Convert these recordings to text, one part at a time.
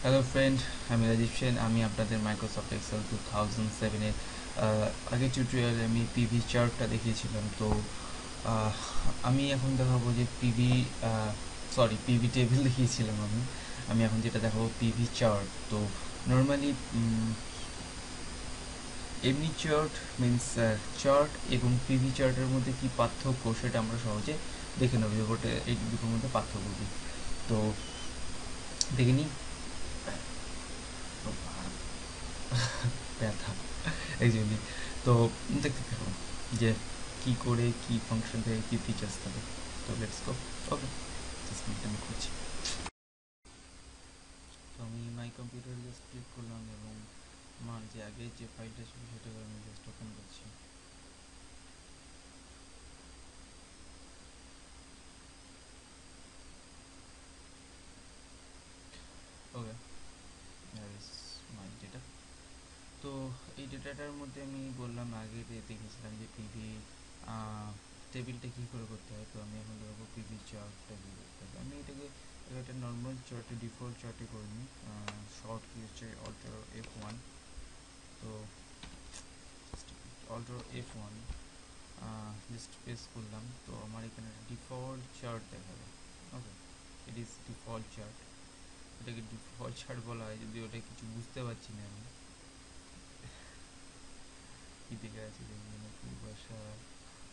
Hello friend, আমি রাজীব সেন। আমি আপনাদের মাইক্রোসফট এক্সেল 2007-এর আগের টিউটোরিয়ালে আমি পিভি চার্টটা দেখিয়েছিলাম। তো আহ, আমি এখন দেখাবো যে পিভি টেবিল দেখিয়েছিলাম আমি। আমি এখন যেটা দেখাবো পিভি চার্ট। তো নর্মালি এমনি চার্ট মিনস চার্ট এবং পিভি চার্টের মধ্যে কি পার্থক্য সেটা আমরা সহজে দেখে নেব। এই দুটোর মধ্যে পার্থক্য কি, তো দেখে নিই। ব্যথা অ্যাকচুয়ালি। তো দেখতে থাকো যে কী করে কী ফাংশন থেকে কী ফিচার্স থাকে। তো let's go. Okay, just minute, আমি করছি। তো আমি মাই কম্পিউটারে জাস্ট ক্লিক করলাম এবং আমার যে আগে যে ফাইলটা ছিল সেটাকে আমি জাস্ট ওপেন করছি। ওকে, দ্যাট ইজ মাই ডেটা। তো এই ডেটাটার মধ্যে আমি বললাম আগে দেখেছিলাম যে পিভি টেবিলটা কী করে করতে হয়। তো আমি এখন দেখাবো পিভি চার্টটা কী করতে হবে। আমি এটাকে একটা নর্মাল চার্টে, ডিফল্ট চার্টে করে নিই। শর্ট কি হচ্ছে Alt+F1। তো Alt+F1 জাস্ট প্রেস করলাম, তো আমার এখানে ডিফল্ট চার্ট দেখাবে। ওকে, ইট ইজ ডিফল্ট চার্ট। এটাকে ডিফল্ট চার্ট বলা হয়, যদি ওটা কিছু বুঝতে পারছি না আমি কী দেখে আছে দেখুন পূর্বাশা।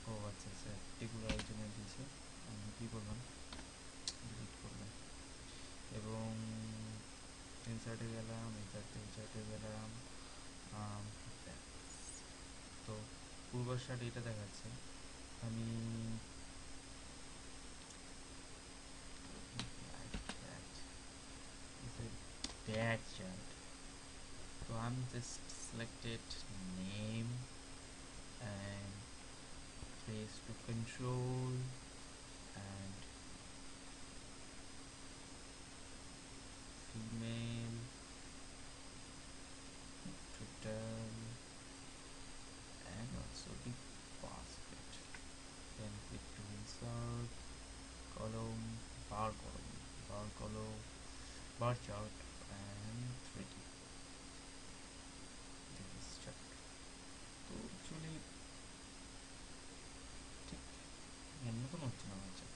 ও আচ্ছা আচ্ছা, এগুলো আলোচনা দিয়েছে। আমি কী করলাম, ডিলিট করলাম এবং ইনসার্টে গেলাম, ইনসার্টে গেলাম। আম, তো পূর্বাশার এটা দেখাচ্ছে। আমি bad chart. So I'm just selected name and place to control and female total and also the basket. Then click to insert column, bar column, bar chart and 3D. This is chart. তো actually ঠিক অন্যতম হচ্ছে না আমার chart।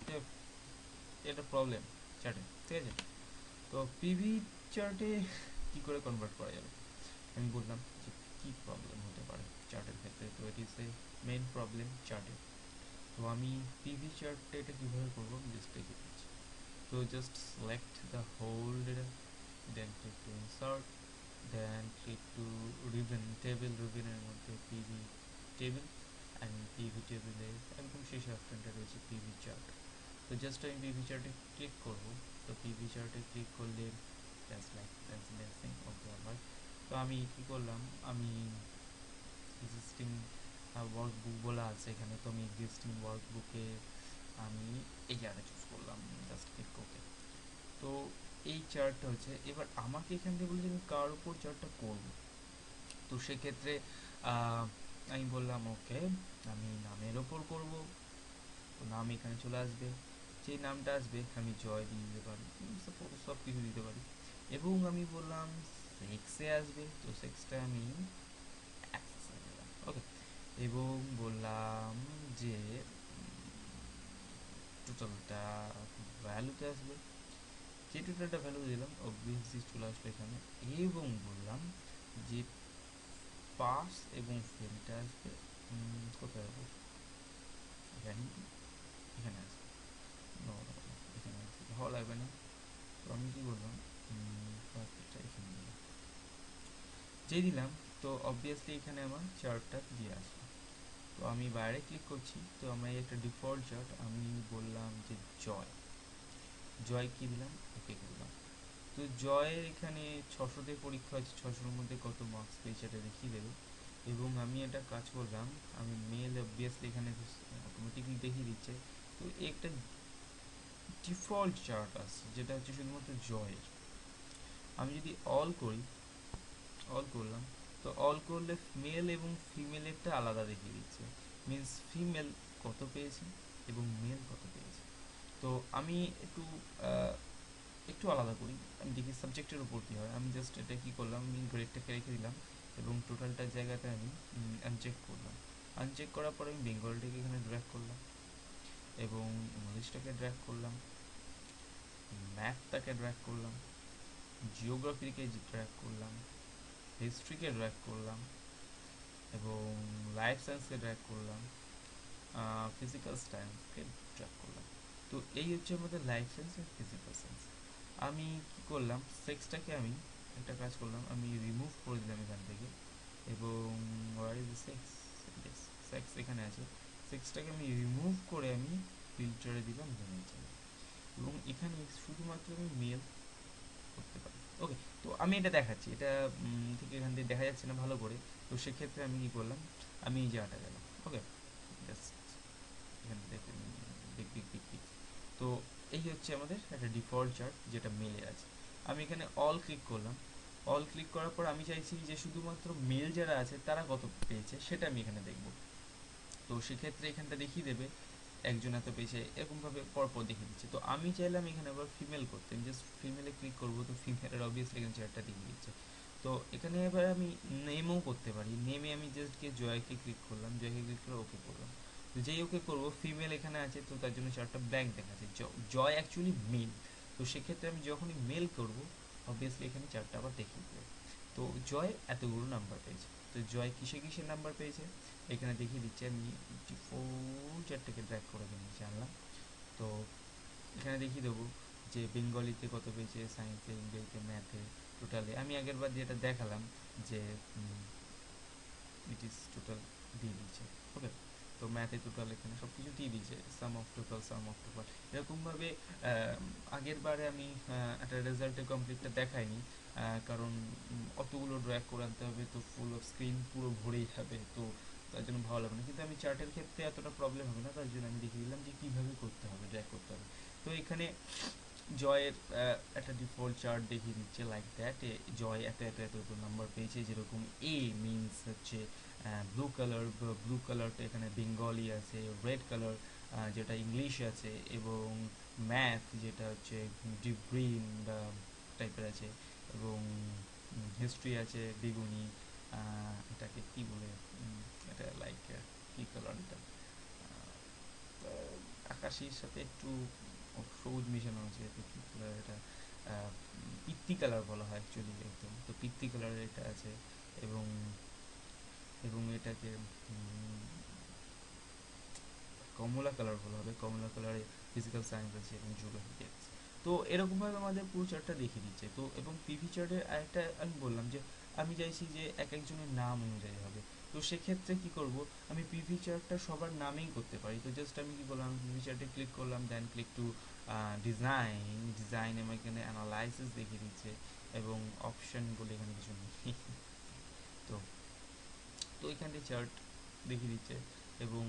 এটা এটা problem চার্টে, ঠিক আছে। তো পিভি চার্টে কি করে কনভার্ট করা যাবে, আমি বললাম যে কী প্রবলেম হতে পারে চার্টের ক্ষেত্রে। তো এটি ইজ এ মেন প্রবলেম চার্টে। তো আমি পিভি চার্টটা এটা কীভাবে করবো আমি জাস্ট দেখে দিচ্ছি। তো just select the whole data, then click to insert, then click to ribbon, table রিবনের মধ্যে পিভি টেবিল অ্যান্ড পিভি টেবিলের একদম শেষে অপশনটা রয়েছে পিভি চার্ট। তো জাস্ট আমি পিভি চার্টে ক্লিক করব। তো পিভি চার্টে ক্লিক করলে লেসিং ওকে আবার। তো আমি কী করলাম, আমি এক্সিস্টিং ওয়ার্কবুক বলা আছে এখানে, তো আমি এক্সিস্টিং ওয়ার্কবুকে আমি এই জায়গাটা চুজ করলাম, জাস্ট ক্লিক ওকে। তো এই চার্টটা হচ্ছে, এবার আমাকে এখান থেকে বলছে আমি কার উপর চার্টটা করব। তো সেক্ষেত্রে আমি বললাম ওকে, আমি নামের ওপর করব। তো নাম এখানে চলে আসবে, যেই নামটা আসবে আমি জয় দিয়ে দিতে পারি, সব কিছু দিতে পারি। এবং আমি বললাম সেক্সে আসবে, তো সেক্সটা আমি অ্যাক্সেসে দিলাম, ওকে। এবং বললাম যে টোটালটা ভ্যালুতে আসবে, যে টোটালটা ভ্যালু দিলাম অবভিয়াসলি চলে আসলো এখানে। এবং বললাম যে পাস এবং ফেলটা আসবে কোথায় হবে, এখানে, এখানে আসবে। এখানে আসবে, হওয়া লাগবে না। তো আমি কী করলাম, পাসটা এখানে দিলাম, যেই দিলাম তো অবভিয়াসলি এখানে আমার চার্টটা দিয়ে আসবে। তো আমি বাইরে ক্লিক করছি, তো আমার একটা ডিফল্ট চার্ট, আমি বললাম যে জয়, জয় কী দিলাম, ওকে করলাম। তো জয়ের এখানে 600-তে পরীক্ষা আছে, 600-এর মধ্যে কত মার্কস পেয়েছে এটা দেখিয়ে দেবে। এবং আমি একটা কাজ করলাম, আমি মেল অবভিয়াসলি এখানে অটোমেটিকলি দেখিয়ে দিচ্ছে। তো একটা ডিফল্ট চার্ট আছে যেটা হচ্ছে শুধুমাত্র জয়ের। আমি যদি অল করি, অল করলাম, তো অল করলে মেল এবং ফিমেলেরটা আলাদা দেখিয়ে দিচ্ছে, মিন্স ফিমেল কত পেয়েছে এবং মেল কত পেয়েছে। তো আমি একটু একটু আলাদা করি, আমি দেখি সাবজেক্টের উপর কী হয়। আমি জাস্ট এটা কী করলাম, আমি গ্রেডটাকে রেখে দিলাম এবং টোটালটার জায়গাতে আমি আনচেক করলাম। আনচেক করার পর আমি বেঙ্গলটাকে এখানে ড্র্যাগ করলাম এবং ইংলিশটাকে ড্র্যাগ করলাম, ম্যাথটাকে ড্র্যাগ করলাম, জিওগ্রাফিকে ড্র্যাগ করলাম, হিস্ট্রিকে ড্র্যাগ করলাম এবং লাইফ সায়েন্সকে ড্র্যাগ করলাম, ফিজিক্যাল সায়েন্সকে ড্র্যাগ করলাম। তো এই হচ্ছে আমাদের লাইফ সায়েন্স আর ফিজিক্যাল সায়েন্স। আমি কি করলাম, সেক্সটাকে আমি একটা কাজ করলাম, আমি রিমুভ করে দিলাম এখান থেকে এবং হোয়ার ইজ সেক্স, সেক্স এখানে আছে, সেক্সটাকে আমি রিমুভ করে আমি ফিল্টারে দিলাম নিচে এবং এখানে শুধুমাত্র আমি মেল করতে পারি। ওকে, তো আমি এটা দেখাচ্ছি, এটা থেকে এখান থেকে দেখা যাচ্ছে না ভালো করে, তো সেক্ষেত্রে আমি কি করলাম, আমি এই জায়গাটা গেলাম। ওকে, জাস্ট এখানে দেখে দিক। তো এই হচ্ছে আমাদের একটা ডিফল্ট চার্ট যেটা মেলে আছে। আমি এখানে অল ক্লিক করলাম, অল ক্লিক করার পর আমি চাইছি যে শুধুমাত্র মেল যারা আছে তারা কত পেয়েছে সেটা আমি এখানে দেখব। তো সেক্ষেত্রে এখানটা দেখিয়ে দেবে একজন এত পেয়েছে, এরকমভাবে পরপর দেখিয়ে দিচ্ছে। তো আমি চাইলাম এখানে আবার ফিমেল করতে, আমি জাস্ট ফিমেলে ক্লিক করবো, তো ফিমেলের অবভিয়াসলি এখানে চারটা দেখিয়ে দিচ্ছে। তো এখানে এবার আমি নেমও করতে পারি, নেমে আমি জাস্ট গিয়ে জয়কে ক্লিক করলাম, জয়কে ক্লিক করে ওকে করলাম। তো যেই ওকে করবো, ফিমেল এখানে আছে তো তার জন্য চারটা ব্ল্যাঙ্ক দেখাচ্ছে, জয় অ্যাকচুয়ালি মেল, তো সেক্ষেত্রে আমি যখনই মেল করবো অবভিয়াসলি এখানে চারটা আবার দেখিয়ে দেবে। তো জয় এতগুলো নাম্বার পেয়েছে। তো জয় কিসে কিসে নাম্বার পেয়েছে এখানে দেখিয়ে দিচ্ছে। আমি 4 ড্র্যাগ করে নিচে আনলাম। তো এখানে দেখিয়ে দেবো যে বেঙ্গলিতে কত পেয়েছে, সায়েন্সে, ইংরেজিতে, ম্যাথে, টোটালে আমি আগেরবার যেটা দেখালাম যে ইট ইজ টোটাল দিয়ে দিচ্ছে। ওকে, তো ম্যাথে টোটাল এখানে সব কিছু দিয়ে দিয়েছে, সাম অফ টোটাল এরকমভাবে। আগের বারে আমি একটা রেজাল্টের কমপ্লিটটা দেখাইনি, কারণ অতগুলো ড্র্যাগ করে আনতে হবে, তো ফুল অফ স্ক্রিন পুরো ভরেই যাবে, তো তার জন্য ভালো লাগবে না। কিন্তু আমি চার্টের ক্ষেত্রে এতটা প্রবলেম হবে না, তার জন্য আমি দেখিয়ে দিলাম যে কীভাবে করতে হবে, ড্র্যাগ করতে হবে। তো এখানে জয়ের একটা ডিফল্ট চার্ট দেখিয়ে দিচ্ছে লাইক দ্যাট, জয় এত এত এত এত নাম্বার পেয়েছে, যেরকম এ মিনস হচ্ছে ব্লু কালার, ব্লু কালারটা এখানে বেঙ্গলি আছে, রেড কালার যেটা ইংলিশ আছে, এবং ম্যাথ যেটা হচ্ছে ডিপ গ্রিন বা টাইপের আছে, এবং হিস্ট্রি আছে বেগুনি, এটাকে কি বলে, এটা লাইক কি কালার এটা, আকাশির সাথে একটু সবুজ মিশানো আছে, তো কী কালার এটা, পিত্তি কালার বলা হয় অ্যাকচুয়ালি একদম, তো পিত্তি কালারের এটা আছে, এবং এবং এটাকে কমলা কালার বলা হবে, কমলা কালারে ফিজিক্যাল সায়েন্স আছে এবং জিওগ্রাফি আছে। তো এরকমভাবে আমাদের পুরো চার্টটা দেখিয়ে দিচ্ছে। তো এবং পিভি চার্টের আরেকটা আমি বললাম যে আমি চাইছি যে এক একজনের নাম অনুযায়ী হবে, তো সেক্ষেত্রে কি করব, আমি পিভি চার্টটা সবার নামেই করতে পারি। তো জাস্ট আমি কি করলাম, পিভি চার্টে ক্লিক করলাম, দেন ক্লিক টু ডিজাইন আমার এখানে অ্যানালাইসিস দেখিয়ে দিচ্ছে এবং অপশন বলে এখানে কিছু নেই। তো তো এখানে চার্ট দেখিয়ে দিচ্ছে এবং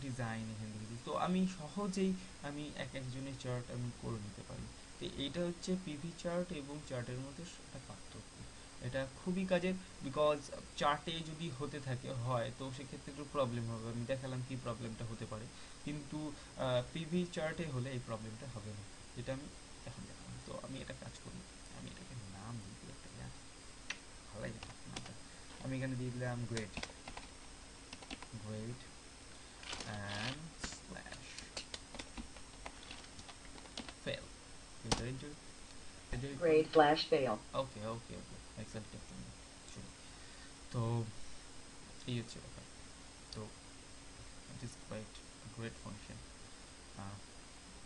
ডিজাইন এখানে দেখিয়ে দিচ্ছে। তো আমি সহজেই আমি এক একজনের চার্ট আমি করে নিতে পারি। তো এইটা হচ্ছে পিভি চার্ট এবং চার্টের মধ্যে একটা পার্থক্য। এটা খুবই কাজের, বিকজ চার্টে যদি হতে থাকে হয় তো সেক্ষেত্রে একটু প্রবলেম হবে, আমি দেখালাম কি প্রবলেমটা হতে পারে, কিন্তু পিভি চার্টে হলে এই প্রবলেমটা হবে না, যেটা আমি এখন দেখালাম। তো আমি এটা কাজ করি, আমি এটাকে নাম দিয়ে দিই একটা, ভালো লাগে নামটা, আমি এখানে দিয়ে দিলাম grade, grade and slash fail. Enter enter it grade slash fail. Okay excel text চলো। তো এই হচ্ছে ব্যাপার। তো it is quite great function.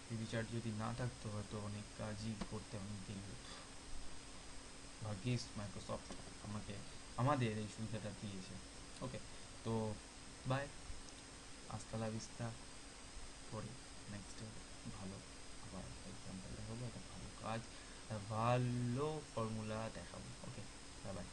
PV chart যদি না থাকতো হয়তো অনেক কাজই করতে অনেক দেরি হতো। ভাগ্যিস মাইক্রোসফট আমাদের এই সুবিধাটা দিয়েছে। ওকে, তো বাই, আস্তা লা ভিস্তা, পরে নেক্সট ভালো আবার এক্সাম্পল দেখাবো, একটা ভালো কাজ, ভালো ফর্মুলা দেখাবো। ওকে, বাই বাই।